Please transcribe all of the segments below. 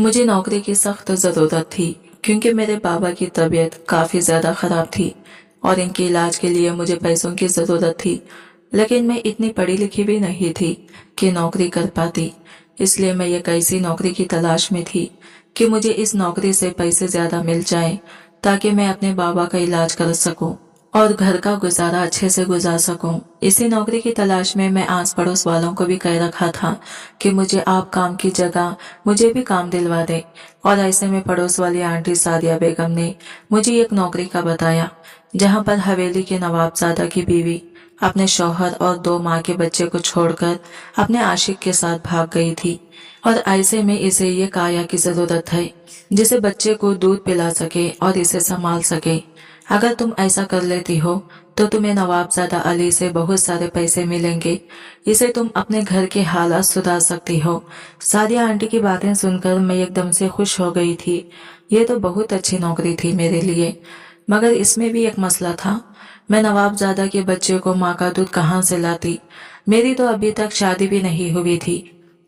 मुझे नौकरी की सख्त ज़रूरत थी क्योंकि मेरे बाबा की तबीयत काफ़ी ज़्यादा ख़राब थी और इनके इलाज के लिए मुझे पैसों की ज़रूरत थी। लेकिन मैं इतनी पढ़ी लिखी भी नहीं थी कि नौकरी कर पाती। इसलिए मैं एक ऐसी नौकरी की तलाश में थी कि मुझे इस नौकरी से पैसे ज़्यादा मिल जाएं ताकि मैं अपने बाबा का इलाज कर सकूं और घर का गुजारा अच्छे से गुजार सकूं। इसी नौकरी की तलाश में मैं आस पड़ोस वालों को भी कह रखा था कि मुझे आप काम की जगह मुझे भी काम दिलवा दें। और ऐसे में पड़ोस वाली आंटी सादिया बेगम ने मुझे एक नौकरी का बताया जहां पर हवेली के नवाबजादा की बीवी अपने शौहर और 2 माँ के बच्चे को छोड़कर अपने आशिक के साथ भाग गई थी। और ऐसे में इसे ये काया की जरूरत है जिसे बच्चे को दूध पिला सके और इसे संभाल सके। अगर तुम ऐसा कर लेती हो तो तुम्हें नवाबजादा अली से बहुत सारे पैसे मिलेंगे। इसे तुम अपने घर के हालात सुधार सकती हो। सादिया आंटी की बातें सुनकर मैं एकदम से खुश हो गई थी। ये तो बहुत अच्छी नौकरी थी मेरे लिए, मगर इसमें भी एक मसला था। मैं नवाबजादा के बच्चे को माँ का दूध कहाँ से लाती? मेरी तो अभी तक शादी भी नहीं हुई थी,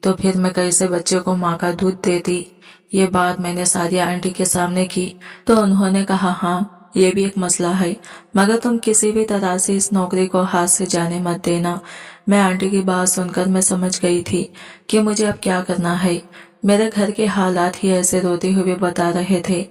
तो फिर मैं कैसे बच्चे को माँ का दूध देती? ये बात मैंने सादिया आंटी के सामने की तो उन्होंने कहा, हाँ ये भी एक मसला है, मगर तुम किसी भी तरह से इस नौकरी को हाथ से जाने मत देना। मैं आंटी की बात सुनकर मैं समझ गई थी कि मुझे अब क्या करना है। मेरे घर के हालात ही ऐसे रोते हुए बता रहे थे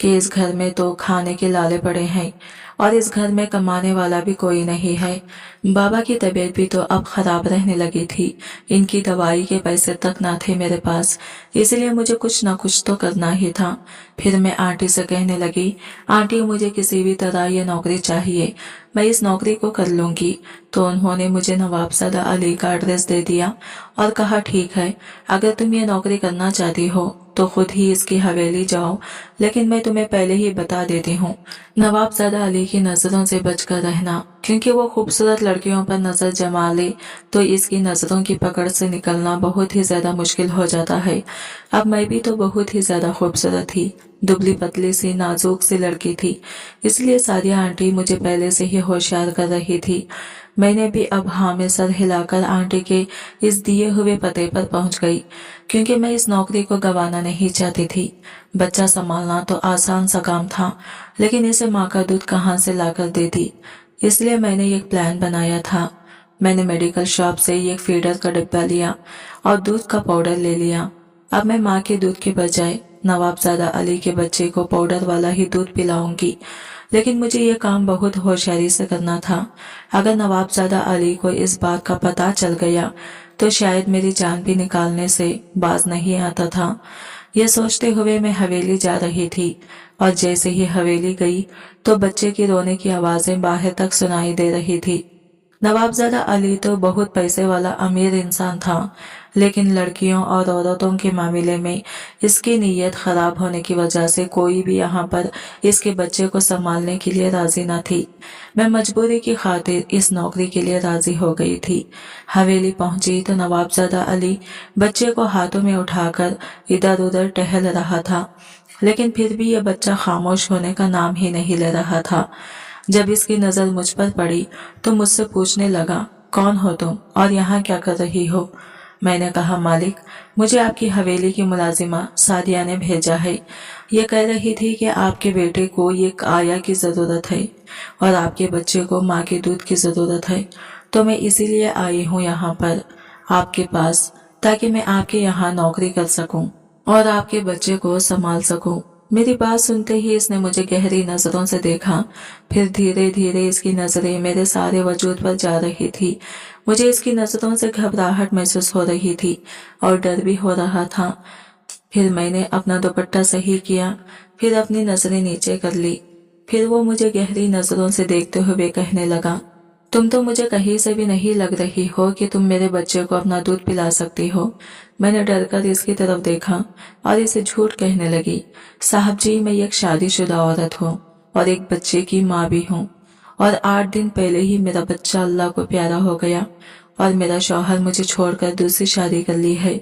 कि इस घर में तो खाने के लाले पड़े हैं और इस घर में कमाने वाला भी कोई नहीं है। बाबा की तबीयत भी तो अब खराब रहने लगी थी। इनकी दवाई के पैसे तक ना थे मेरे पास, इसलिए मुझे कुछ ना कुछ तो करना ही था। फिर मैं आंटी से कहने लगी, आंटी मुझे किसी भी तरह ये नौकरी चाहिए, मैं इस नौकरी को कर लूंगी। तो उन्होंने मुझे नवाबजादा अली का एड्रेस दे दिया और कहा, ठीक है, अगर तुम ये नौकरी करना चाहती हो तो खुद ही इसकी हवेली जाओ, लेकिन मैं तुम्हें पहले ही बता देती हूँ, नवाबजादा अली की नजरों से बचकर रहना, क्योंकि वो खूबसूरत लड़कियों पर नजर जमा ले तो इसकी नजरों की पकड़ से निकलना बहुत ही ज्यादा मुश्किल हो जाता है। अब मैं भी तो बहुत ही ज्यादा खूबसूरत थी, दुबली पतली सी नाजुक सी लड़की थी, इसलिए सादिया आंटी मुझे पहले से ही होशियार कर रही थी। मैंने भी अब हाँ में सर हिलाकर आंटी के इस दिए हुए पते पर पहुंच गई, क्योंकि मैं इस नौकरी को गंवाना नहीं चाहती थी। बच्चा संभालना तो आसान सा काम था, लेकिन इसे माँ का दूध कहाँ से लाकर देती? इसलिए मैंने एक प्लान बनाया था। मैंने मेडिकल शॉप से एक फीडर का डिब्बा लिया और दूध का पाउडर ले लिया। अब मैं माँ के दूध के बजाय नवाबजादा अली के बच्चे को पाउडर वाला ही दूध पिलाऊंगी, लेकिन मुझे ये काम बहुत होशियारी से करना था। अगर नवाबजादा अली को इस बात का पता चल गया तो शायद मेरी जान भी निकालने से बाज नहीं आता था। यह सोचते हुए मैं हवेली जा रही थी और जैसे ही हवेली गई तो बच्चे की रोने की आवाजें बाहर तक सुनाई दे रही थी। नवाबजादा अली तो बहुत पैसे वाला अमीर इंसान था, लेकिन लड़कियों और औरतों के मामले में इसकी नीयत खराब होने की वजह से कोई भी यहाँ पर इसके बच्चे को संभालने के लिए राजी न थी। मैं मजबूरी की खातिर इस नौकरी के लिए राजी हो गई थी। हवेली पहुंची तो नवाबजादा अली बच्चे को हाथों में उठाकर इधर उधर टहल रहा था, लेकिन फिर भी यह बच्चा खामोश होने का नाम ही नहीं ले रहा था। जब इसकी नजर मुझ पर पड़ी तो मुझसे पूछने लगा, कौन हो तुम और यहाँ क्या कर रही हो? मैंने कहा, मालिक, मुझे आपकी हवेली की मुलाजिमा सादिया ने भेजा है। ये कह रही थी कि आपके बेटे को ये आया की जरूरत है और आपके बच्चे को माँ के दूध की जरूरत है, तो मैं इसीलिए आई हूँ यहाँ पर आपके पास, ताकि मैं आपके यहाँ नौकरी कर सकूं और आपके बच्चे को संभाल सकूं। मेरी बात सुनते ही इसने मुझे गहरी नजरों से देखा, फिर धीरे धीरे इसकी नजरें मेरे सारे वजूद पर जा रही थी। मुझे इसकी नजरों से घबराहट महसूस हो रही थी और डर भी हो रहा था। फिर मैंने अपना दुपट्टा सही किया, फिर अपनी नजरें नीचे कर ली। फिर वो मुझे गहरी नजरों से देखते हुए कहने लगा, तुम तो मुझे कहीं से भी नहीं लग रही हो कि तुम मेरे बच्चे को अपना दूध पिला सकती हो। मैंने डरकर इसकी तरफ देखा और इसे झूठ कहने लगी, साहब जी, मैं एक शादीशुदा औरत हूँ और एक बच्चे की माँ भी हूँ, और 8 दिन पहले ही मेरा बच्चा अल्लाह को प्यारा हो गया और मेरा शौहर मुझे छोड़कर दूसरी शादी कर ली है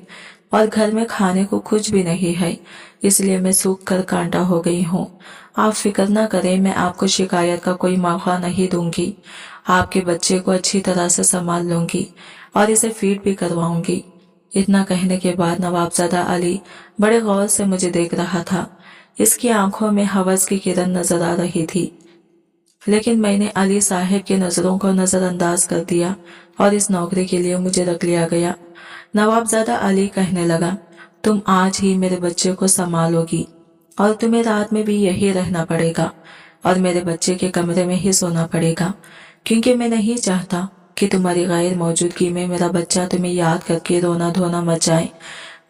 और घर में खाने को कुछ भी नहीं है, इसलिए मैं सूख कर कांटा हो गई हूँ। आप फिक्र न करें, मैं आपको शिकायत का कोई मौका नहीं दूंगी। आपके बच्चे को अच्छी तरह से संभाल लूंगी और इसे फीड भी करवाऊंगी। इतना कहने के बाद नवाबजादा अली बड़े गौर से मुझे देख रहा था। इसकी आंखों में हवस की किरण नजर आ रही थी, लेकिन मैंने अली साहब की नजरों को नजरअंदाज कर दिया और इस नौकरी के लिए मुझे रख लिया गया। नवाबजादा अली कहने लगा, तुम आज ही मेरे बच्चे को संभालोगी और तुम्हें रात में भी यही रहना पड़ेगा और मेरे बच्चे के कमरे में ही सोना पड़ेगा, क्योंकि मैं नहीं चाहता कि तुम्हारी गैर मौजूदगी में मेरा बच्चा तुम्हें याद करके रोना धोना मच जाए।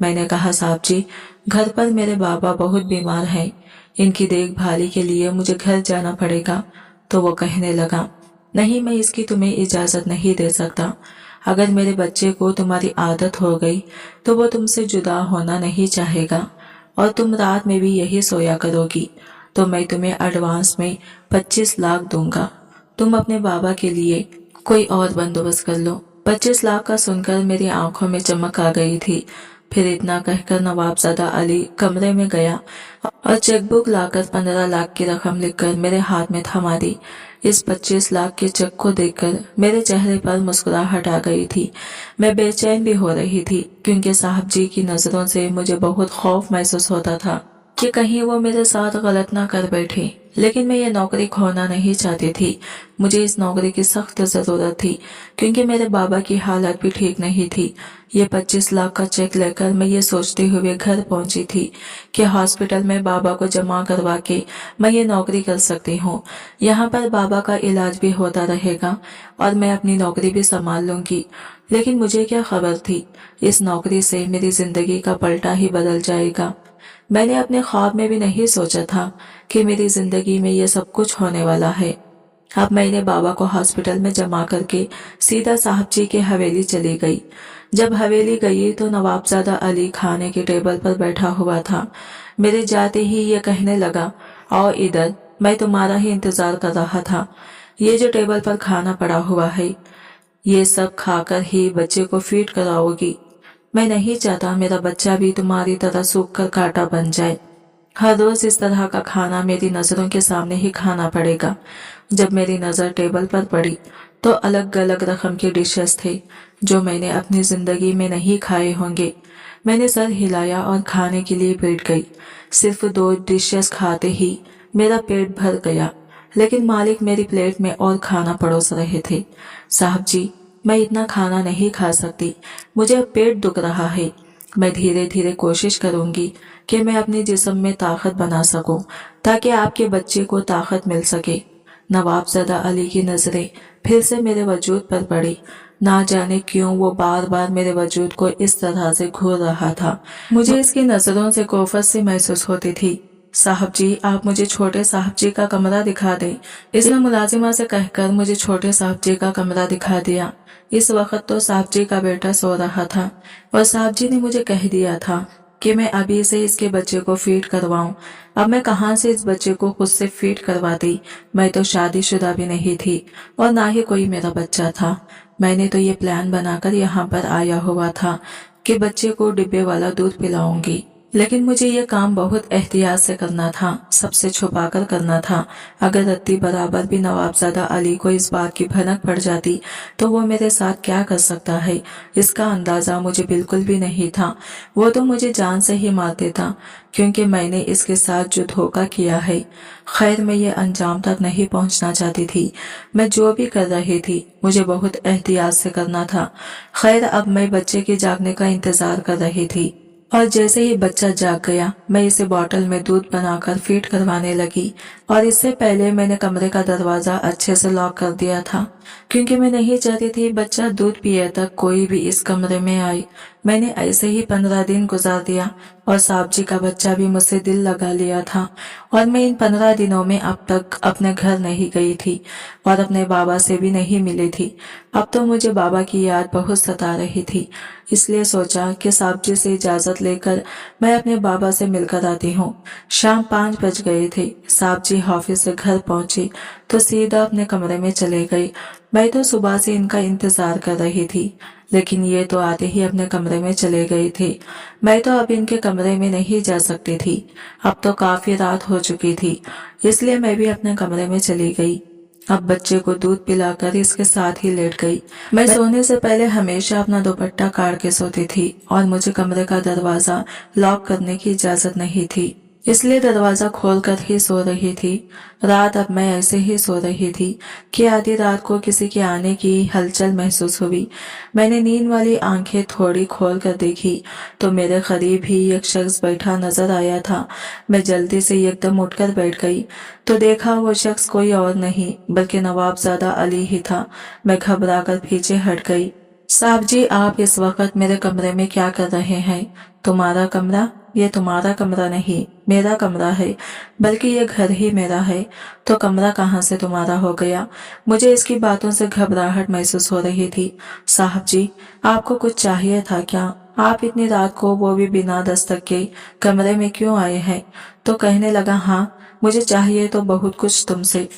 मैंने कहा, साहब जी, घर पर मेरे बाबा बहुत बीमार हैं, इनकी देखभाली के लिए मुझे घर जाना पड़ेगा। तो वो कहने लगा, नहीं, मैं इसकी तुम्हें इजाजत नहीं दे सकता। अगर मेरे बच्चे को तुम्हारी आदत हो गई तो वो तुमसे जुदा होना नहीं चाहेगा और तुम रात में भी यही सोया करोगी। तो मैं तुम्हें एडवांस में 25 लाख दूंगा, तुम अपने बाबा के लिए कोई और बंदोबस्त कर लो। 25 लाख का सुनकर मेरी आंखों में चमक आ गई थी। फिर इतना कहकर नवाबजादा अली कमरे में गया और चेकबुक लाकर 15 लाख की रकम लिखकर मेरे हाथ में थमा दी। इस 25 लाख के चेक को देखकर मेरे चेहरे पर मुस्कुराहट आ गई थी। मैं बेचैन भी हो रही थी, क्योंकि साहब जी की नजरों से मुझे बहुत खौफ महसूस होता था कि कहीं वो मेरे साथ गलत ना कर बैठे। लेकिन मैं ये नौकरी खोना नहीं चाहती थी। मुझे इस नौकरी की सख्त जरूरत थी, क्योंकि मेरे बाबा की हालत भी ठीक नहीं थी। ये 25 लाख का चेक लेकर मैं ये सोचते हुए घर पहुंची थी कि हॉस्पिटल में बाबा को जमा करवा के मैं ये नौकरी कर सकती हूँ। यहाँ पर बाबा का इलाज भी होता रहेगा और मैं अपनी नौकरी भी संभाल लूंगी। लेकिन मुझे क्या खबर थी, इस नौकरी से मेरी जिंदगी का पलटा ही बदल जाएगा। मैंने अपने ख्वाब में भी नहीं सोचा था कि मेरी जिंदगी में ये सब कुछ होने वाला है। अब मैंने बाबा को हॉस्पिटल में जमा करके सीधा साहब जी के हवेली चली गई। जब हवेली गई तो नवाबजादा अली खाने के टेबल पर बैठा हुआ था। मेरे जाते ही ये कहने लगा, आओ इधर, मैं तुम्हारा ही इंतजार कर रहा था। ये जो टेबल पर खाना पड़ा हुआ है, ये सब खाकर ही बच्चे को फीड कराओगी। मैं नहीं चाहता मेरा बच्चा भी तुम्हारी तरह सूख कर कांटा बन जाए। हर रोज इस तरह का खाना मेरी नजरों के सामने ही खाना पड़ेगा। जब मेरी नजर टेबल पर पड़ी तो अलग अलग रकम के डिशेस थे जो मैंने अपनी जिंदगी में नहीं खाए होंगे। मैंने सर हिलाया और खाने के लिए बैठ गई। सिर्फ 2 डिशेस खाते ही मेरा पेट भर गया, लेकिन मालिक मेरी प्लेट में और खाना परोस रहे थे। साहब जी, मैं इतना खाना नहीं खा सकती, मुझे अब पेट दुख रहा है। मैं धीरे धीरे कोशिश करूंगी कि मैं अपने जिस्म में ताकत बना सकूं, ताकि आपके बच्चे को ताकत मिल सके। नवाबजादा अली की नजरें फिर से मेरे वजूद पर पड़ी। ना जाने क्यों वो बार बार मेरे वजूद को इस तरह से घूर रहा था। मुझे इसकी नजरों से कोफत सी महसूस होती थी। साहब जी, आप मुझे छोटे साहब जी का कमरा दिखा दें। इसने मुलाजिमा से कहकर मुझे छोटे साहब जी का कमरा दिखा दिया। इस वक्त तो साहब जी का बेटा सो रहा था और साहब जी ने मुझे कह दिया था कि मैं अभी से इसके बच्चे को फीड करवाऊं। अब मैं कहां से इस बच्चे को खुद से फीड करवाती। मैं तो शादीशुदा भी नहीं थी और ना ही कोई मेरा बच्चा था। मैंने तो ये प्लान बनाकर यहाँ पर आया हुआ था कि बच्चे को डिब्बे वाला दूध पिलाऊंगी, लेकिन मुझे ये काम बहुत एहतियात से करना था, सबसे छुपाकर करना था। अगर रत्ती बराबर भी नवाबजादा अली को इस बात की भनक पड़ जाती तो वो मेरे साथ क्या कर सकता है, इसका अंदाजा मुझे बिल्कुल भी नहीं था। वो तो मुझे जान से ही मार देता, क्योंकि मैंने इसके साथ जो धोखा किया है। खैर, मैं ये अंजाम तक नहीं पहुंचना चाहती थी। मैं जो भी कर रही थी मुझे बहुत एहतियात से करना था। खैर, अब मैं बच्चे के जागने का इंतजार कर रही थी और जैसे ही बच्चा जाग गया मैं इसे बोतल में दूध बनाकर फीड करवाने लगी। और इससे पहले मैंने कमरे का दरवाजा अच्छे से लॉक कर दिया था, क्योंकि मैं नहीं चाहती थी बच्चा दूध पिए तक कोई भी इस कमरे में आए। मैंने ऐसे ही 15 दिन गुजार दिया और साहब जी का बच्चा भी मुझसे दिल लगा लिया था और मैं इन 15 दिनों में अब तक अपने घर नहीं गई थी और अपने बाबा से भी नहीं मिली थी। अब तो मुझे बाबा की याद बहुत सता रही थी, इसलिए सोचा कि साहब जी से इजाजत लेकर मैं अपने बाबा से मिलकर आती हूँ। शाम 5 बज गए थे। साहब जी ऑफिस से घर पहुंचे तो सीधा अपने कमरे में चले गए। मैं तो सुबह से इनका इंतजार कर रही थी, लेकिन ये तो आते ही अपने कमरे में चले गए थे। मैं तो अब इनके कमरे में नहीं जा सकती थी। अब तो काफी रात हो चुकी थी, इसलिए मैं भी अपने कमरे में चली गई। अब बच्चे को दूध पिलाकर इसके साथ ही लेट गई। मैं सोने से पहले हमेशा अपना दुपट्टा काट के सोती थी और मुझे कमरे का दरवाजा लॉक करने की इजाजत नहीं थी, इसलिए दरवाजा खोलकर ही सो रही थी। रात अब मैं ऐसे ही सो रही थी कि आधी रात को किसी के आने की हलचल महसूस हुई। मैंने नींद वाली आंखें थोड़ी खोल कर देखी तो मेरे करीब ही एक शख्स बैठा नजर आया था। मैं जल्दी से एकदम उठकर बैठ गई तो देखा वो शख्स कोई और नहीं बल्कि नवाबजादा अली ही था। मैं घबराकर पीछे हट गई। साहब जी, आप इस वक्त मेरे कमरे में क्या कर रहे हैं? तुम्हारा कमरा? ये तुम्हारा कमरा नहीं, मेरा कमरा है, बल्कि ये घर ही मेरा है। तो कमरा कहाँ से तुम्हारा हो गया? मुझे इसकी बातों से घबराहट महसूस हो रही थी। साहब जी, आपको कुछ चाहिए था क्या? आप इतनी रात को, वो भी बिना दस्तक के, कमरे में क्यों आए हैं? तो कहने लगा, हाँ, मुझे चाहिए तो बहुत कुछ तुमसे।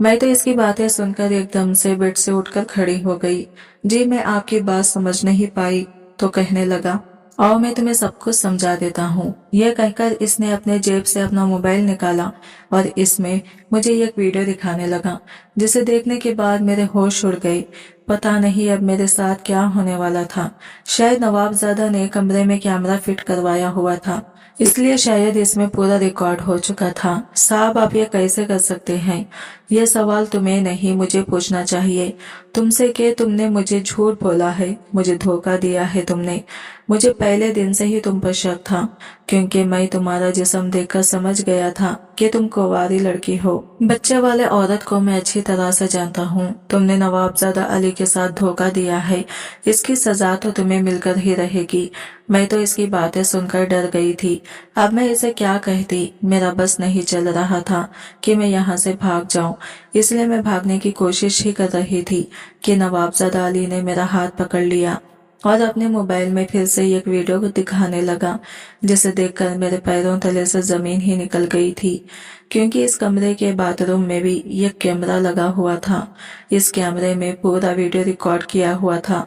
मैं तो इसकी बातें सुनकर एकदम से बेड से उठकर खड़ी हो गई। जी, मैं आपकी बात समझ नहीं पाई। तो कहने लगा, आओ मैं तुम्हें सब कुछ समझा देता हूँ। यह कहकर इसने अपने जेब से अपना मोबाइल निकाला और इसमें मुझे एक वीडियो दिखाने लगा, जिसे देखने के बाद मेरे होश उड़ गए। पता नहीं अब मेरे साथ क्या होने वाला था। शायद नवाबजादा ने कमरे में कैमरा फिट करवाया हुआ था, इसलिए शायद इसमें पूरा रिकॉर्ड हो चुका था। साहब, आप ये कैसे कर सकते हैं? यह सवाल तुम्हें नहीं, मुझे पूछना चाहिए तुमसे कि तुमने मुझे झूठ बोला है, मुझे धोखा दिया है तुमने। मुझे पहले दिन से ही तुम पर शक था, क्योंकि मैं तुम्हारा जिस्म देखकर समझ गया था कि तुम कुंवारी लड़की हो। बच्चे वाले औरत को मैं अच्छी तरह से जानता हूँ। तुमने नवाबजादा अली के साथ धोखा दिया है, इसकी सजा तो तुम्हें मिलकर ही रहेगी। मैं तो इसकी बातें सुनकर डर गई थी। अब मैं इसे क्या कहती? मेरा बस नहीं चल रहा था कि मैं यहाँ से भाग जाऊं, इसलिए मैं भागने की कोशिश ही कर रही थी कि नवाबजादा अली ने मेरा हाथ पकड़ लिया और अपने मोबाइल में फिर से एक वीडियो को दिखाने लगा, जिसे देखकर मेरे पैरों तले से जमीन ही निकल गई थी, क्योंकि इस कमरे के बाथरूम में भी एक कैमरा लगा हुआ था। इस कैमरे में पूरा वीडियो रिकॉर्ड किया हुआ था।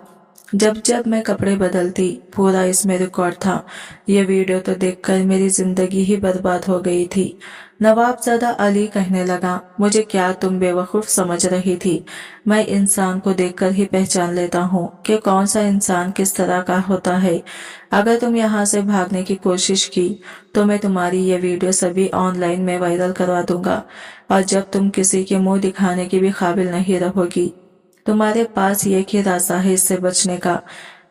जब जब मैं कपड़े बदलती, पूरा इसमें रिकॉर्ड था। ये वीडियो तो देखकर मेरी जिंदगी ही बर्बाद हो गई थी। नवाबजादा अली कहने लगा, मुझे क्या तुम बेवकूफ समझ रही थी? मैं इंसान को देखकर ही पहचान लेता हूँ कि कौन सा इंसान किस तरह का होता है। अगर तुम यहाँ से भागने की कोशिश की तो मैं तुम्हारी ये वीडियो सभी ऑनलाइन में वायरल करवा दूंगा, और जब तुम किसी के मुंह दिखाने की भी काबिल नहीं रहोगी, तुम्हारे पास एक ही रास्ता है इससे बचने का।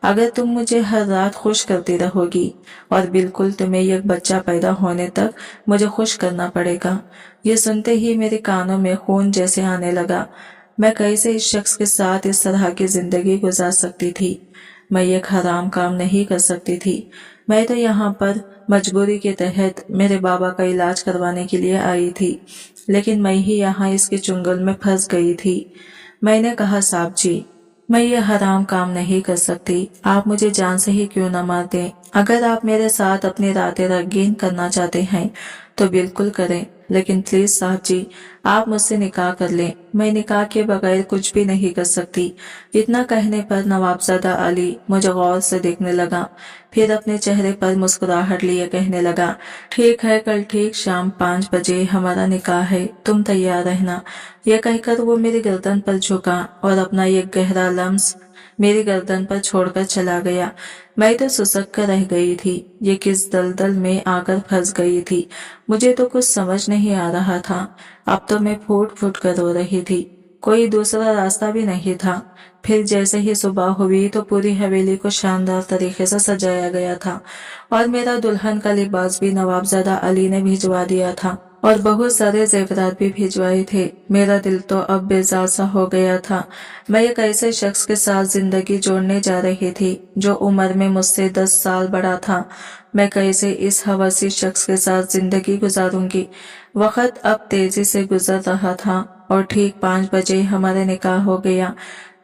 अगर तुम मुझे हर रात खुश करती रहोगी, और बिल्कुल तुम्हें एक बच्चा पैदा होने तक मुझे खुश करना पड़ेगा। ये सुनते ही मेरे कानों में खून जैसे आने लगा। मैं कैसे इस शख्स के साथ इस तरह की जिंदगी गुजार सकती थी? मैं ये हराम काम नहीं कर सकती थी। मैं तो यहाँ पर मजबूरी के तहत मेरे बाबा का इलाज करवाने के लिए आई थी, लेकिन मैं ही यहाँ इसके चुंगल में फंस गई थी। मैंने कहा, साहब जी, मैं ये हराम काम नहीं कर सकती। आप मुझे जान से ही क्यों न मार दें। अगर आप मेरे साथ अपनी रातें रंगीन करना चाहते हैं तो बिल्कुल करें, लेकिन प्लीज साहब जी, आप मुझसे निकाह कर लें। मैं निकाह के बगैर कुछ भी नहीं कर सकती। इतना कहने पर नवाबजादा अली मुझे गौर से देखने लगा, फिर अपने चेहरे पर मुस्कुराहट लिए कहने लगा, ठीक है, कल ठीक शाम 5 बजे हमारा निकाह है, तुम तैयार रहना। यह कहकर वो मेरी गर्दन पर झुका और अपना एक गहरा लम्स मेरी गर्दन पर छोड़कर चला गया। मैं तो सुसक कर रह गई थी। ये किस दलदल में आकर फंस गई थी, मुझे तो कुछ समझ नहीं आ रहा था। अब तो मैं फूट फूट कर रो रही थी। कोई दूसरा रास्ता भी नहीं था। फिर जैसे ही सुबह हुई तो पूरी हवेली को शानदार तरीके से सजाया गया था, और मेरा दुल्हन का लिबास भी नवाबजादा अली ने भिजवा दिया था, और बहुत सारे जेवरात भी भिजवाए थे। मेरा दिल तो अब बेजार सा हो गया था। मैं एक ऐसे शख्स के साथ जिंदगी जोड़ने जा रही थी जो उम्र में मुझसे 10 साल बड़ा था। मैं कैसे इस हवसी शख्स के साथ जिंदगी गुजारूंगी? वक्त अब तेजी से गुजर रहा था और ठीक 5 बजे हमारा निकाह हो गया।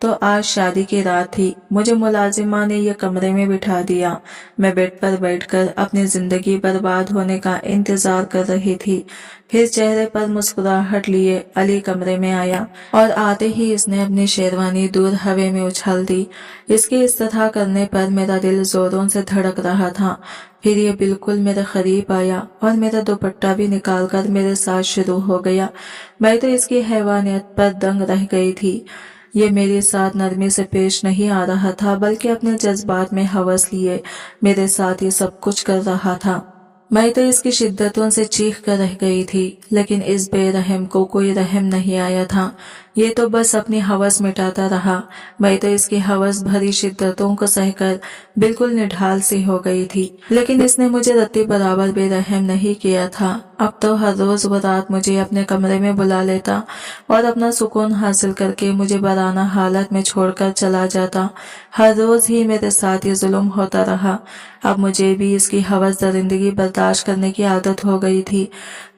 तो आज शादी की रात थी। मुझे मुलाजिमा ने यह कमरे में बिठा दिया। मैं बेड पर बैठकर अपनी जिंदगी बर्बाद होने का इंतजार कर रही थी। फिर चेहरे पर मुस्कुराहट लिए अली कमरे में आया, और आते ही इसने अपनी शेरवानी दूर हवा में उछाल दी। इसके इस तरह करने पर मेरा दिल जोरों से धड़क रहा था। फिर ये बिल्कुल मेरे करीब आया और मेरा दुपट्टा भी निकालकर मेरे साथ शुरू हो गया। मैं तो इसकी हैवानियत पर दंग रह गई थी। ये मेरे साथ नरमी से पेश नहीं आ रहा था, बल्कि अपने जज्बात में हवस लिए मेरे साथ ये सब कुछ कर रहा था। मैं तो इसकी शिद्दतों से चीख कर रह गई थी, लेकिन इस बेरहम को कोई रहम नहीं आया था। ये तो बस अपनी हवस मिटाता रहा। मैं तो इसकी हवस भरी शिद्दतों को सहकर बिल्कुल निढाल सी हो गई थी, लेकिन इसने मुझे रत्ती बराबर बेरहम नहीं किया था। अब तो हर रोज वो रात मुझे अपने कमरे में बुला लेता और अपना सुकून हासिल करके मुझे बराना हालत में छोड़कर चला जाता। हर रोज ही मेरे साथ ये जुल्म होता रहा। अब मुझे भी इसकी हवस दरिंदगी बर्दाश्त करने की आदत हो गई थी।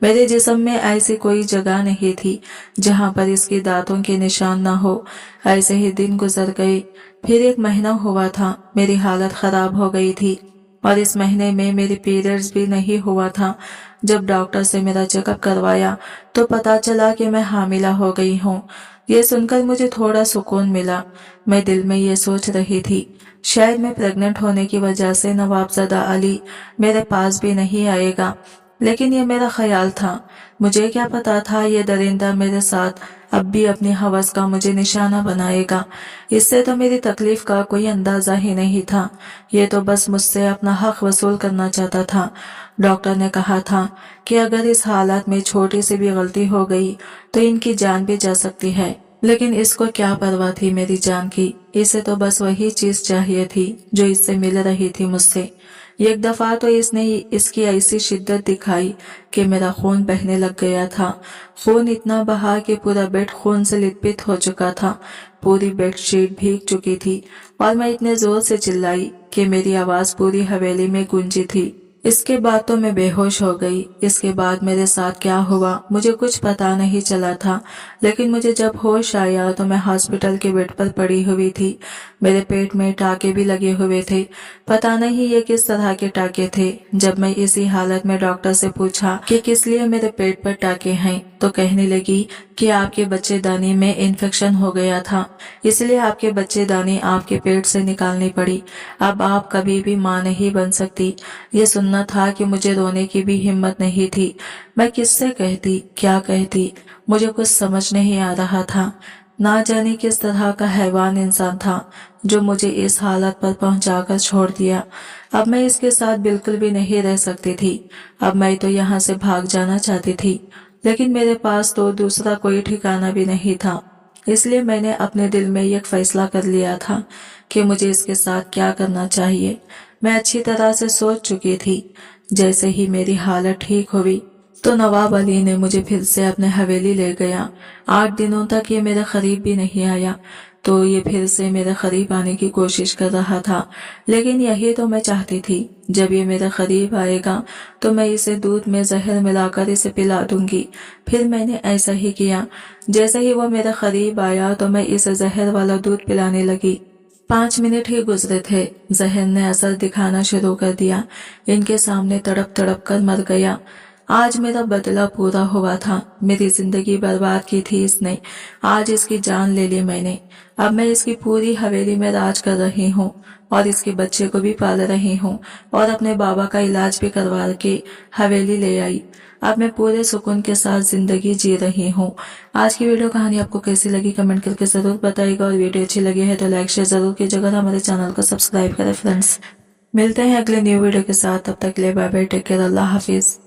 मेरे जिस्म में ऐसी कोई जगह नहीं थी जहां पर इसकी दांतों के निशान न हो। ऐसे ही दिन गुजर गए। फिर एक महीना हुआ था, मेरी हालत खराब हो गई थी और इस महीने में मेरी पीरियड्स भी नहीं हुआ था। जब डॉक्टर से मेरा चेकअप करवाया तो पता चला कि मैं हामिला हो गई हूँ। ये सुनकर मुझे थोड़ा सुकून मिला। मैं दिल में ये सोच रही थी, शायद मैं प्रेग्नेंट होने की वजह से नवाबजादा अली मेरे पास भी नहीं आएगा, लेकिन ये मेरा ख्याल था। मुझे क्या पता था ये दरिंदा मेरे साथ अब भी अपनी हवस का मुझे निशाना बनाएगा। इससे तो मेरी तकलीफ का कोई अंदाजा ही नहीं था। ये तो बस मुझसे अपना हक वसूल करना चाहता था। डॉक्टर ने कहा था कि अगर इस हालत में छोटी सी भी गलती हो गई तो इनकी जान भी जा सकती है, लेकिन इसको क्या परवाह थी मेरी जान की। इसे तो बस वही चीज चाहिए थी जो इससे मिल रही थी मुझसे। एक दफा तो इसने इसकी ऐसी शिद्दत दिखाई कि मेरा खून बहने लग गया था। खून इतना बहा कि पूरा बेड खून से लिपट हो चुका था। पूरी बेडशीट भीग चुकी थी और मैं इतने जोर से चिल्लाई कि मेरी आवाज पूरी हवेली में गूंजी थी। इसके बाद तो मैं बेहोश हो गई। इसके बाद मेरे साथ क्या हुआ मुझे कुछ पता नहीं चला था, लेकिन मुझे जब होश आया तो मैं हॉस्पिटल के बेड पर पड़ी हुई थी। मेरे पेट में टाके भी लगे हुए थे। पता नहीं ये किस तरह के टाके थे। जब मैं इसी हालत में डॉक्टर से पूछा कि किस लिए मेरे पेट पर टाके हैं, तो कहने लगी कि आपके बच्चेदानी में इन्फेक्शन हो गया था, इसलिए आपके बच्चेदानी आपके पेट से निकालनी पड़ी। अब आप कभी भी मां नहीं बन सकती। ये सुनना था कि मुझे रोने की भी हिम्मत नहीं थी। मैं किससे कहती, क्या कहती, मुझे कुछ समझ नहीं आ रहा था। ना जाने किस तरह का हैवान इंसान था जो मुझे इस हालत पर पहुंचाकर छोड़ दिया। अब मैं इसके साथ बिल्कुल भी नहीं रह सकती थी। अब मैं तो यहाँ से भाग जाना चाहती थी, लेकिन मेरे पास तो दूसरा कोई ठिकाना भी नहीं था। इसलिए मैंने अपने दिल में एक फैसला कर लिया था कि मुझे इसके साथ क्या करना चाहिए। मैं अच्छी तरह से सोच चुकी थी। जैसे ही मेरी हालत ठीक हुई तो नवाब अली ने मुझे फिर से अपने हवेली ले गया। 8 दिनों तक ये मेरे करीब भी नहीं आया, तो ये फिर से मेरे करीब आने की कोशिश कर रहा था। लेकिन यही तो मैं चाहती थी, जब ये मेरे करीब आएगा तो मैं इसे दूध में जहर मिलाकर इसे पिला दूंगी। फिर मैंने ऐसा ही किया। जैसे ही वो मेरे करीब आया तो मैं इसे जहर वाला दूध पिलाने लगी। 5 मिनट ही गुजरे थे, जहर ने असर दिखाना शुरू कर दिया। इनके सामने तड़प तड़प कर मर गया। आज मेरा बदला पूरा हुआ था। मेरी जिंदगी बर्बाद की थी इसने, आज इसकी जान ले ली मैंने। अब मैं इसकी पूरी हवेली में राज कर रही हूँ और इसके बच्चे को भी पाल रही हूँ और अपने बाबा का इलाज भी करवा के हवेली ले आई। अब मैं पूरे सुकून के साथ जिंदगी जी रही हूँ। आज की वीडियो कहानी आपको कैसी लगी कमेंट करके जरूर बताइएगा, और वीडियो अच्छी लगी है तो लाइक शेयर जरूर कीजिएगा और हमारे चैनल को सब्सक्राइब करें फ्रेंड्स। मिलते हैं अगले न्यू वीडियो के साथ, तब तक के लिए बाय बाय, टेक केयर, अल्लाह हाफिज।